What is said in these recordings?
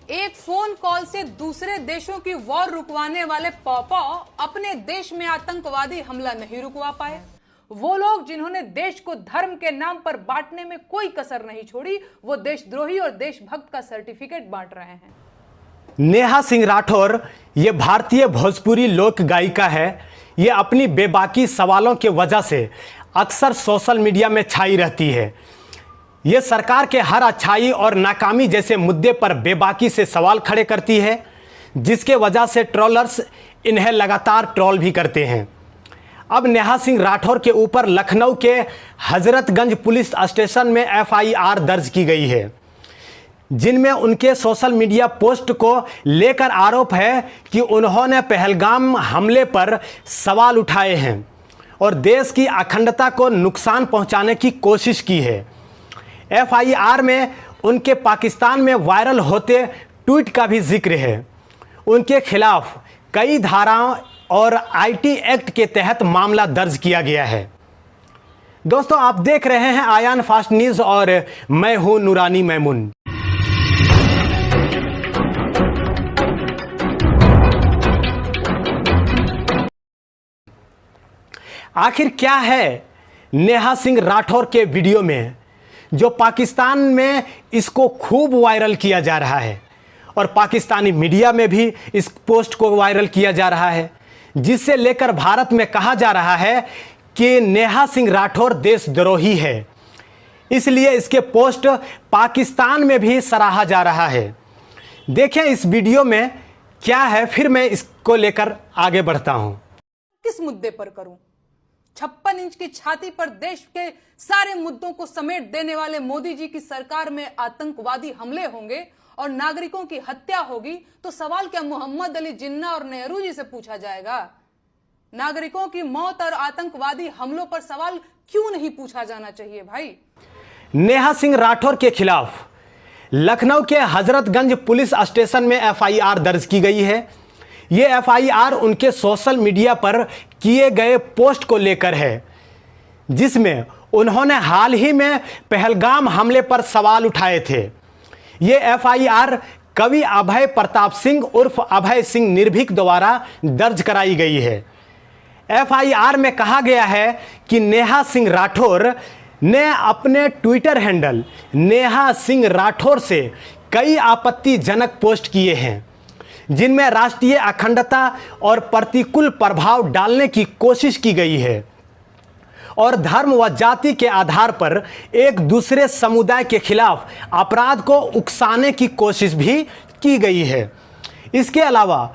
एक phone call से दूसरे देशों की वॉर रुकवाने वाले पॉपॉ अपने देश में आतंकवादी हमला नहीं रुकवा पाए। वो लोग जिन्होंने देश को धर्म के नाम पर बांटने में कोई कसर नहीं छोड़ी, वो देशद्रोही और देशभक्त का सर्टिफिकेट बांट रहे हैं। नेहा सिंह राठौर ये भारतीय भोजपुरी लोक गायिका है। ये अपनी बेबाकी सवालों के वजह से अक्सर सोशल मीडिया में छाई रहती है। ये सरकार के हर अच्छाई और नाकामी जैसे मुद्दे पर बेबाकी से सवाल खड़े करती है, जिसके वजह से ट्रोलर्स इन्हें लगातार ट्रोल भी करते हैं। अब नेहा सिंह राठौर के ऊपर लखनऊ के हजरतगंज पुलिस स्टेशन में एफआईआर दर्ज की गई है, जिनमें उनके सोशल मीडिया पोस्ट को लेकर आरोप है कि उन्होंने पहलगाम हमले पर सवाल उठाए हैं और देश की अखंडता को नुकसान पहुंचाने की कोशिश की है। एफआईआर में उनके पाकिस्तान में वायरल होते ट्वीट का भी जिक्र है। उनके खिलाफ कई धाराओं और आईटी एक्ट के तहत मामला दर्ज किया गया है। दोस्तों, आप देख रहे हैं आयान फास्ट न्यूज़ और मैं हूं नूरानी मैमून। आखिर क्या है नेहा सिंह राठौर के वीडियो में जो पाकिस्तान में इसको खूब वायरल किया जा रहा है और पाकिस्तानी मीडिया में भी इस पोस्ट को वायरल किया जा रहा है, जिससे लेकर भारत में कहा जा रहा है कि नेहा सिंह राठौर देशद्रोही है। इसलिए इसके पोस्ट पाकिस्तान में भी सराहा जा रहा है। देखें इस वीडियो में क्या है, फिर मैं इसको लेकर आगे बढ़ता हूं। किस मुद्दे पर करूं? 56 इंच की छाती पर देश के सारे मुद्दों को समेट देने वाले मोदी जी की सरकार में आतंकवादी हमले होंगे और नागरिकों की हत्या होगी, तो सवाल क्या मोहम्मद अली जिन्ना और नेहरू जी से पूछा जाएगा? नागरिकों की मौत और आतंकवादी हमलों पर सवाल क्यों नहीं पूछा जाना चाहिए भाई? नेहा सिंह राठौर के खिलाफ लखनऊ के हजरतगंज पुलिस स्टेशन में एफआईआर दर्ज की गई है। ये एफआईआर उनके सोशल मीडिया पर किए गए पोस्ट को लेकर है, जिसमें उन्होंने हाल ही में पहलगाम हमले पर सवाल उठाए थे। ये एफआईआर कवि अभय प्रताप सिंह उर्फ अभय सिंह निर्भीक द्वारा दर्ज कराई गई है। एफआईआर में कहा गया है कि नेहा सिंह राठौर ने अपने ट्विटर हैंडल नेहा सिंह राठौर से कई आपत्तिजनक पोस्ट किए हैं, जिनमें राष्ट्रीय अखंडता और प्रतिकूल प्रभाव डालने की कोशिश की गई है और धर्म व जाति के आधार पर एक दूसरे समुदाय के खिलाफ अपराध को उकसाने की कोशिश भी की गई है। इसके अलावा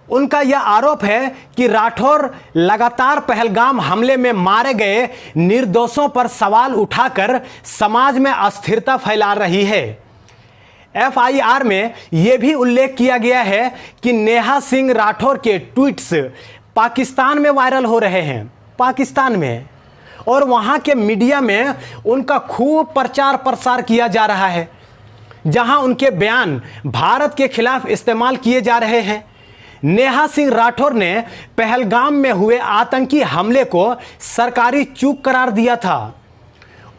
उनका यह आरोप है कि राठौर लगातार पहलगाम हमले में मारे गए निर्दोषों पर सवाल उठाकर समाज में अस्थिरता फैला रही है। एफआईआर में यह भी उल्लेख किया गया है कि नेहा सिंह राठौर के ट्वीट्स पाकिस्तान में वायरल हो रहे हैं, पाकिस्तान में, और वहां के मीडिया में उनका खूब प्रचार प्रसार किया जा रहा है, जहां उनके बयान भारत के खिलाफ इस्तेमाल किए जा रहे हैं। नेहा सिंह राठौर ने पहलगाम में हुए आतंकी हमले को सरकारी चूक करार दिया था।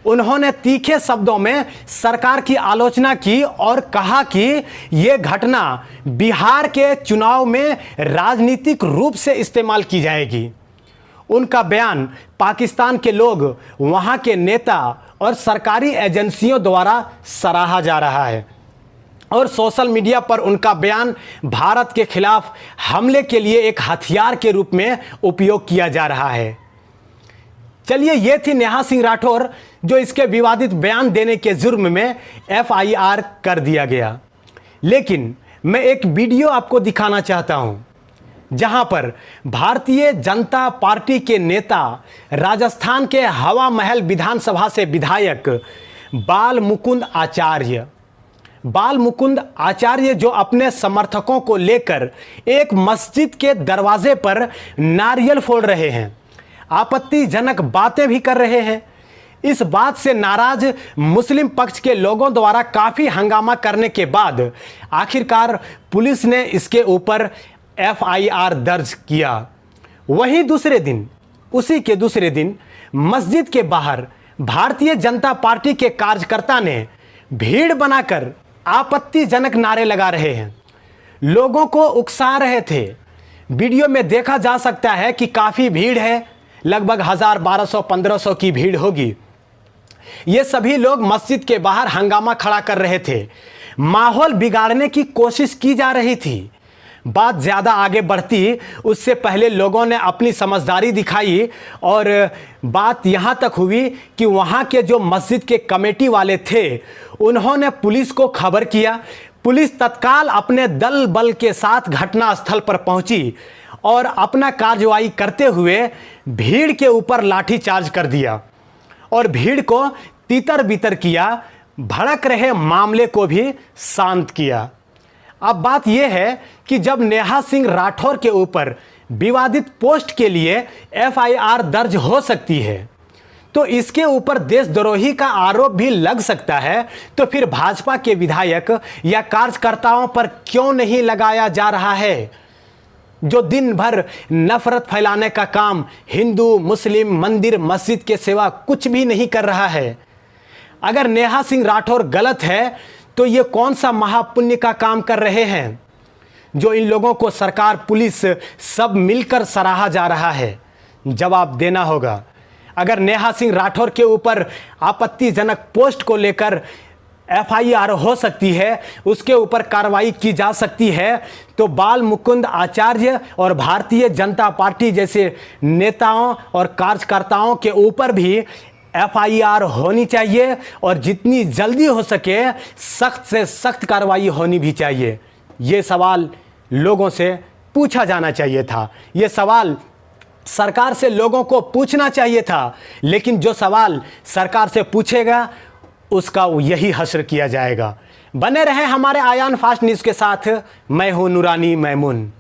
उन्होंने तीखे शब्दों में सरकार की आलोचना की और कहा कि यह घटना बिहार के चुनाव में राजनीतिक रूप से इस्तेमाल की जाएगी। उनका बयान पाकिस्तान के लोग, वहां के नेता और सरकारी एजेंसियों द्वारा सराहा जा रहा है और सोशल मीडिया पर उनका बयान भारत के खिलाफ हमले के लिए एक हथियार के रूप में उपयोग किया जा रहा है। चलिए, ये थी नेहा सिंह राठौर जो इसके विवादित बयान देने के जुर्म में एफआईआर कर दिया गया। लेकिन मैं एक वीडियो आपको दिखाना चाहता हूं, जहां पर भारतीय जनता पार्टी के नेता, राजस्थान के हवा महल विधानसभा से विधायक बाल मुकुंद आचार्य जो अपने समर्थकों को लेकर एक मस्जिद के दरवाजे पर नारियल फोड़ रहे हैं, आपत्तिजनक बातें भी कर रहे हैं। इस बात से नाराज मुस्लिम पक्ष के लोगों द्वारा काफ़ी हंगामा करने के बाद आखिरकार पुलिस ने इसके ऊपर एफआईआर दर्ज किया। वहीं उसी के दूसरे दिन मस्जिद के बाहर भारतीय जनता पार्टी के कार्यकर्ता ने भीड़ बनाकर आपत्तिजनक नारे लगा रहे हैं, लोगों को उकसा रहे थे। वीडियो में देखा जा सकता है कि काफ़ी भीड़ है, लगभग 1000, 1200, 1500 की भीड़ होगी। ये सभी लोग मस्जिद के बाहर हंगामा खड़ा कर रहे थे, माहौल बिगाड़ने की कोशिश की जा रही थी। बात ज़्यादा आगे बढ़ती उससे पहले लोगों ने अपनी समझदारी दिखाई और बात यहाँ तक हुई कि वहाँ के जो मस्जिद के कमेटी वाले थे उन्होंने पुलिस को खबर किया। पुलिस तत्काल अपने दल बल के साथ घटनास्थल पर पहुंची और अपना कार्रवाई करते हुए भीड़ के ऊपर लाठीचार्ज कर दिया और भीड़ को तितर बितर किया, भड़क रहे मामले को भी शांत किया। अब बात यह है कि जब नेहा सिंह राठौर के ऊपर विवादित पोस्ट के लिए एफआईआर दर्ज हो सकती है तो इसके ऊपर देशद्रोही का आरोप भी लग सकता है, तो फिर भाजपा के विधायक या कार्यकर्ताओं पर क्यों नहीं लगाया जा रहा है, जो दिन भर नफरत फैलाने का काम हिंदू, मुस्लिम, मंदिर, मस्जिद के सिवा कुछ भी नहीं कर रहा है। अगर नेहा सिंह राठौर गलत है तो ये कौन सा महापुण्य का काम कर रहे हैं जो इन लोगों को सरकार, पुलिस सब मिलकर सराहा जा रहा है? जवाब देना होगा। अगर नेहा सिंह राठौर के ऊपर आपत्तिजनक पोस्ट को लेकर एफआईआर हो सकती है, उसके ऊपर कार्रवाई की जा सकती है, तो बाल मुकुंद आचार्य और भारतीय जनता पार्टी जैसे नेताओं और कार्यकर्ताओं के ऊपर भी एफआईआर होनी चाहिए और जितनी जल्दी हो सके सख्त से सख्त कार्रवाई होनी भी चाहिए। ये सवाल लोगों से पूछा जाना चाहिए था, ये सवाल सरकार से लोगों को पूछना चाहिए था, लेकिन जो सवाल सरकार से पूछेगा उसका यही हश्र किया जाएगा। बने रहें हमारे आयान फास्ट न्यूज़ के साथ। मैं हूं नूरानी मैमून।